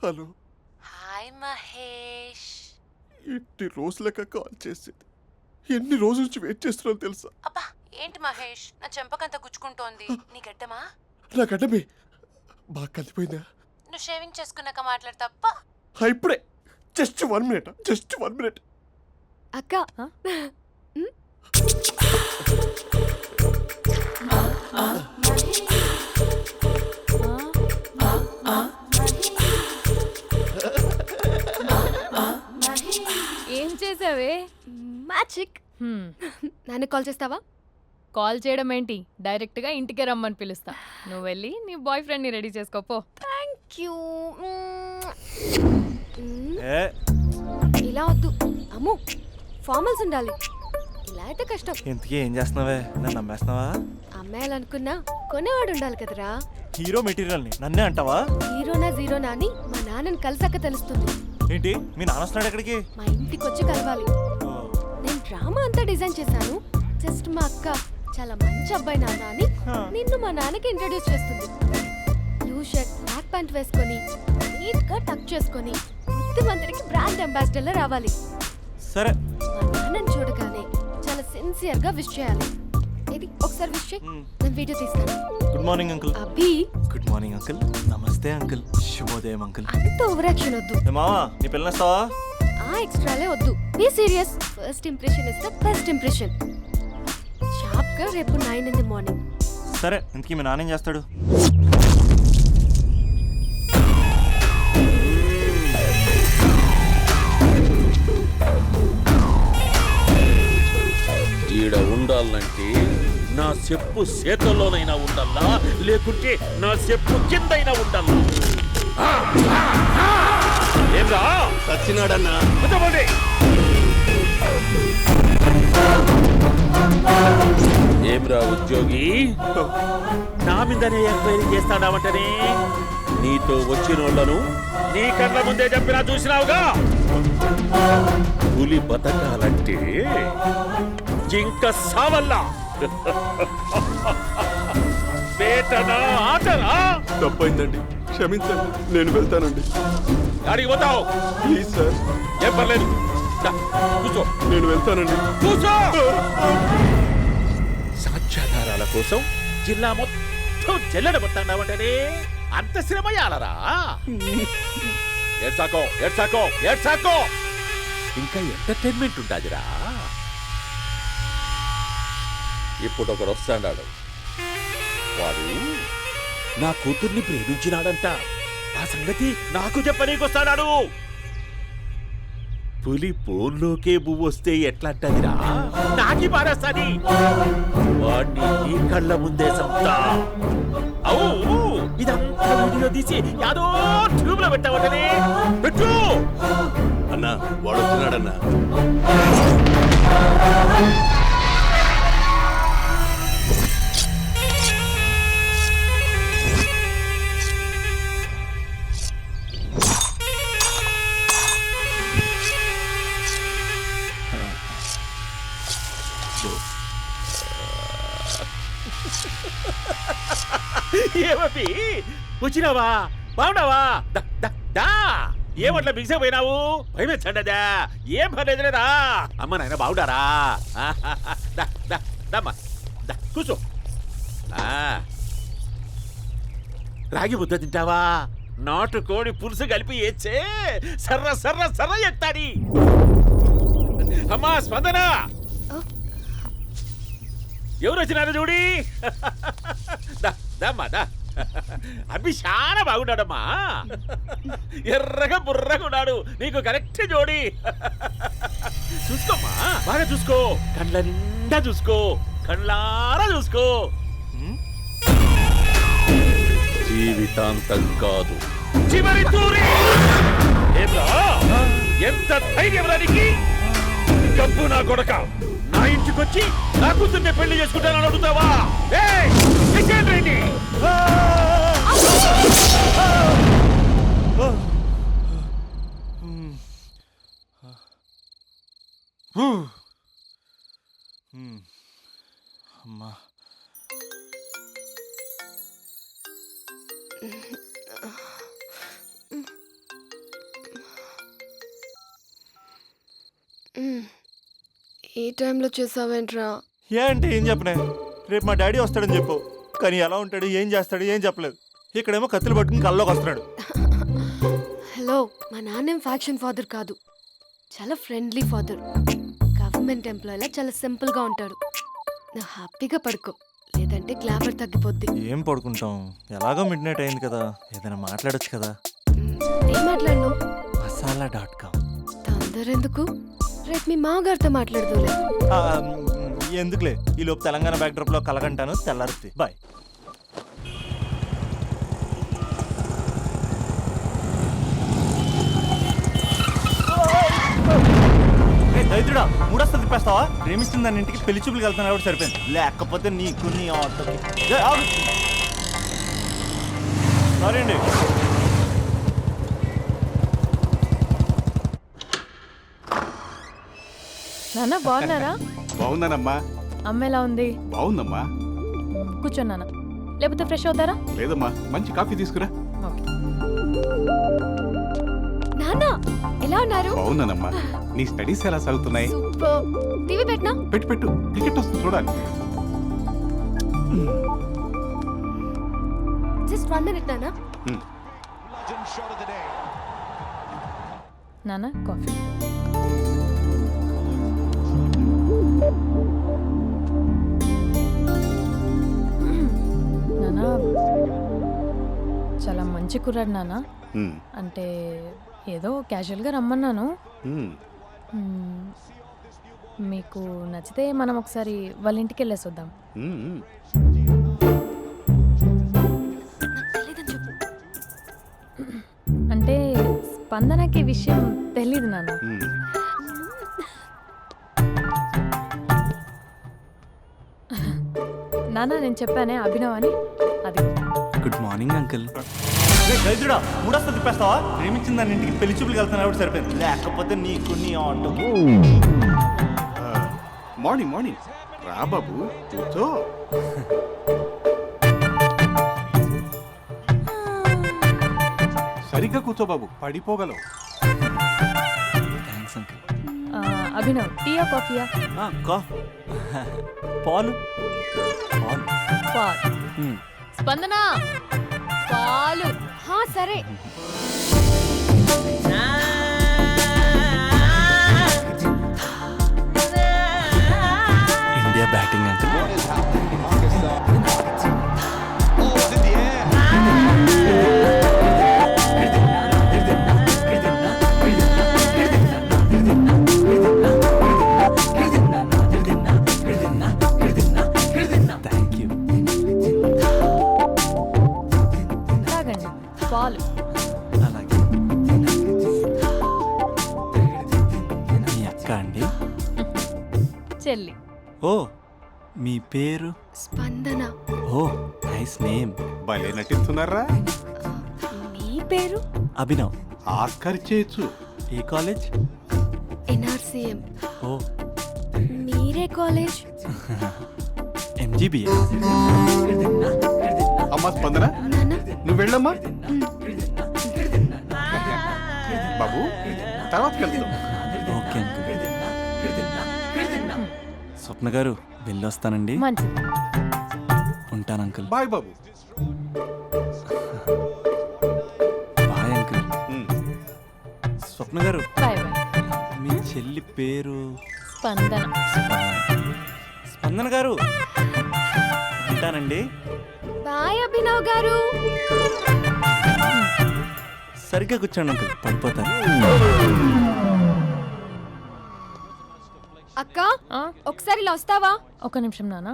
Hello. Hi Mahesh. ఎన్ని రోజులక call చేసేది, ఎన్ని రోజుల నుంచి వెయిట్ చేస్తున్నాను తెలుసా? అబ్బా ఏంటి మహేష్, నా చెంపకంత గుచ్చుకుంటోంది. నీ గడ్డమా? నా గడ్డమే బాగా కలిపోయిందా? నువ్వు షేవింగ్ చేసుకున్నాక మాట్లాడు తప్ప. ఇప్పుడే జస్ట్ 1 మినిట్, జస్ట్ 1 మినిట్. అక్క ఏం చేసావే? మ్యాజిక్. నాన్న కాల్ చేస్తావా? కాల్ చేయడం ఏంటి, డైరెక్ట్ గా ఇంటికే రమ్మని పిలుస్తా. నువ్వు వెళ్ళి నీ బాయ్ ఫ్రెండ్ ని రెడీ చేసుకోపో. Thank you. ఇలా వద్దు అమ్ము, ఫార్మల్స్ ఉండాలి. ఇలా అయితే కష్టం. ఇంతకీ ఏం చేస్తున్నావే? నన్ను నమ్మేస్తున్నావా? అమ్మాయాలనుకున్నా కొనేవాడు ఉండాలి కదరా. హీరో మెటీరియల్ని నన్నే అంటావా? హీరోనా జీరోనా అని మా నాన్నని కలిసాక తెలుస్తుంది. ఏంటి మీ నాన్న వస్తున్నాడు ఎక్కడికి? మా ఇంటికి వచ్చి కలవాలి. నేను డ్రామా అంతా డిజైన్ చేశాను. జస్ట్ మా అక్క చాలా మంచి అబ్బాయి నాన్న అని నిన్ను మా నాన్నకి ఇంట్రడ్యూస్ చేస్తుంది. బ్లూ షర్ట్ బ్లాక్ ప్యాంట్ వేసుకొని నీట్ గా టక్ చేసుకొని బుద్ధిమంతుడికి బ్రాండ్ అంబాసిడర్ లా రావాలి. సరే. మా నాన్నని చూడగానే చాలా సిన్సియర్ గా విష్ చేయాలి. ఇది ఒకసారి విష్ చేయి, నేను వీడియో తీస్తాను. Good morning uncle. Abhi. Good morning uncle. నమస్తే అంకుల్. శుభోదయం అంకుల్. అంత ఓవర్ యాక్షన్ వద్దు. మావా నీ పిల్లనిస్తావా? ఆ ఎక్స్ట్రాలే వద్దు. Be serious. First impression is the best impression. Sharp గా రేపు 9 in the morning. సరే. ఇంతకీ మీ నాన్న ఏం చేస్తాడు? ఈడ ఉండాలంటే నా చెప్పు చేతల్లోనైనా ఉండాలా, లేకుంటే నా చెప్పు కిందైనా ఉండాలా? ఏమ్రా సచ్చినాడన్నా. ఏమ్రా ఉద్యోగి, నా మీదనే ఎంక్వైరీ చేస్తాడావంటనే? నీతో వచ్చిన వాళ్ళను నీ కళ్ళ ముందే చెప్పినా చూసినావుగా. పులి బతకాలంటే జింక సావల్లా. వేటనా ఆటనా? తప్పైందండి, క్షమించండి, నేను వెళ్తానండి. అడిగి పోతావు? Please sir. ఏం పర్లేదు, కూర్చో. నేను వెళ్తానండి. కూర్చో. సాక్ష్యాధారాల కోసం జిల్లా మొత్తం చెల్లడబట్టావంటనే అంత శ్రమయాలరా? ఏడ్సాకో ఏడ్సాకో ఏడ్సాకో, ఇంకా ఎంటర్టైన్మెంట్ ఉంటాదిరా. ఇప్పుడు ఒకడు వస్తాడాడు. వాడు నా కూతుర్ని ప్రేమించినాడంట. ఆ సంగతి నాకు చెప్పనీకొస్తాడాడు. పులి పోన్లోకే పువ్వొస్తే ఎట్లాంటదిరా? నాకి పారేస్తాది. వాడిని నీ కళ్ళ ముందే సంతా. అవు ఇదంతా వీడియో తీసి యాదో ట్యూబ్ లో పెట్టావటనే. పెట్టు అన్నా, వాడు వచ్చినాడన్నా. ఏమీ వచ్చినావా? బాగున్నావా? ఏమట్లా బిగిసే పోయినావు? భయమేచ్చండదా? ఏం పర్లేదులేదా? అమ్మ నాయన బాగుండారా? కూర్చో. రాగి ముద్ద తింటావా? నాటు కోడి పులుసు కలిపి ఏచ్చే సర్ర సర్ర సర్ర ఎత్తాడి. అమ్మా స్పందన, ఎవరు వచ్చినారు చూడి. దమ్మా దా. అభి చాలా బాగున్నాడమ్మా. ఎర్రగా బుర్రగా ఉన్నాడు. నీకు కరెక్ట్ జోడి. చూసుకోమ్మా, బాగా చూసుకో. కళ్ళ నిండా చూసుకో, కళ్ళారా చూసుకో. జీవితాంతం కాదు, చివరి తూరి. ఎంత ధైర్యం రానికి? డబ్బు నా కొడక నా ఇంటికొచ్చి నా కూతుర్ని పెళ్లి చేసుకుంటానని అడుగుతావా? అమ్మా. ఈ టైంలో చేసావేంట్రా? ఏ అంటే ఏం చెప్పనే? రేపు మా డాడీ వస్తాడని చెప్పు. కానీ ఎలా ఉంటాడు, ఏం చేస్తాడు, ఏం చెప్పలేదు. ఇక్కడేమో కత్తులు పట్టుకుని కల్లోకి వస్తున్నాడు. హలో, మా నాన్నేం ఫ్యాక్షన్ ఫాదర్ కాదు, చాలా ఫ్రెండ్లీ ఫాదర్. గవర్నమెంట్ ఎంప్లాయీలా చాలా సింపుల్గా ఉంటాడు. నువ్వు హ్యాపీగా పడుకో, లేదంటే గ్లామర్ తగ్గిపోద్ది. ఏం పడుకుంటాం, ఎలాగో మిడ్ నైట్ అయింది కదా, ఏదైనా మాట్లాడొచ్చు కదా. ఏం మాట్లాడను? మసాలా.com. తొందర ఎందుకు? రేపు మీ మామగారితో మాట్లాడదులే. ఎందుకులే, ఈ లోపు తెలంగాణ బ్యాక్డ్రాప్ లో కలగంటాను. తెల్లారుద్ది. బాయ్. దైత్రుడా, మూడొస్తా తిప్పేస్తావా? ప్రేమిస్తుంది దాని ఇంటికి పెళ్లి చూపులకు వెళ్తాను కాబట్టి సరిపోయింది, లేకపోతే నీకు నీ ఆటోకి. సారీ అండి. నాన్న బాగున్నారా? బాగున్నానమ్మా. అమ్మ ఎలా ఉంది? బాగుందమ్మా. కూర్చోన్నానా, లేకపోతే ఫ్రెష్ అవుతారా? లేదమ్మా, మంచి కాఫీ తీసుకురా. ఓకే. నాన్న ఎలా ఉన్నారు? బాగున్నానమ్మా. నీ స్టడీస్ ఎలా సాగుతున్నాయి? సూపర్. టీవీ పెట్టినా? పెట్టు పెట్టు, క్రికెట్ వస్తుంది చూడాలి. జస్ట్ 1 minute నాన్న. నాన్న కాఫీ. నాన్న చాలా మంచి కుర్రాడు నాన్న. అంటే ఏదో క్యాజువల్గా రమ్మన్నాను. మ్మ్. మీకు నచ్చితే మనం ఒకసారి వాళ్ళ ఇంటికి వెళ్ళేసి వద్దాం. తెలీదని చెప్పు. అంటే స్పందనకి ఈ విషయం తెలీదు నాన్న. నాన్న నేను చెప్పానే అభినవ్ అని, అది. Good morning uncle. దైత్రుడా, మూడొస్తా తిప్పేస్తావా? ప్రేమించింది దాని ఇంటికి పెళ్లి చూపులకు వెళ్తాను కాబట్టి సరిపోయింది, లేకపోతే నీకు నీ ఆటోకి. Morning morning. రా బాబు, కూర్చో. సరిగ్గా కూర్చో బాబు, పడిపోగలవు. Thanks uncle. అభినవ్ టీయా కాఫీయా? పాలు. పాలు. పాలు. స్పందన పాలు. హా సరే. India batting uncle. Thank you. తాగండి పాలు. అలాగే. మీ అక్క అండి? చెల్లి. ఓ, మీ పేరు? స్పందన. ఓ, నైస్ నేమ్. భలే నటిస్తున్నారా? మీ పేరు? అభినవ్. ఆస్కార్ చేయొచ్చు. ఏ కాలేజ్? NRCM. ఓ, మీరే కాలేజ్? MGBA. అమ్మా స్పందన, నాన్న నువ్వు వెళ్ళమ్మా. బాబు, తర్వాత వెళ్తాం. Okay uncle. స్వప్న గారు, వెళ్ళొస్తానండి. మంచిది. ఉంటాను అంకుల్. బాయ్ బాబు. Bye uncle. స్వప్న గారు, బాయ్ బాయ్. మీ చెల్లి పేరు? స్పందన. స్పందన గారు, ఉంటానండి. బాయ్ అభినవ్ గారు. సరిగ్గా కూర్చోండి అంకుల్, పడిపోతాను. అక్క ఒకసారి ఇలా వస్తావా? ఒక నిమిషం నాన్న.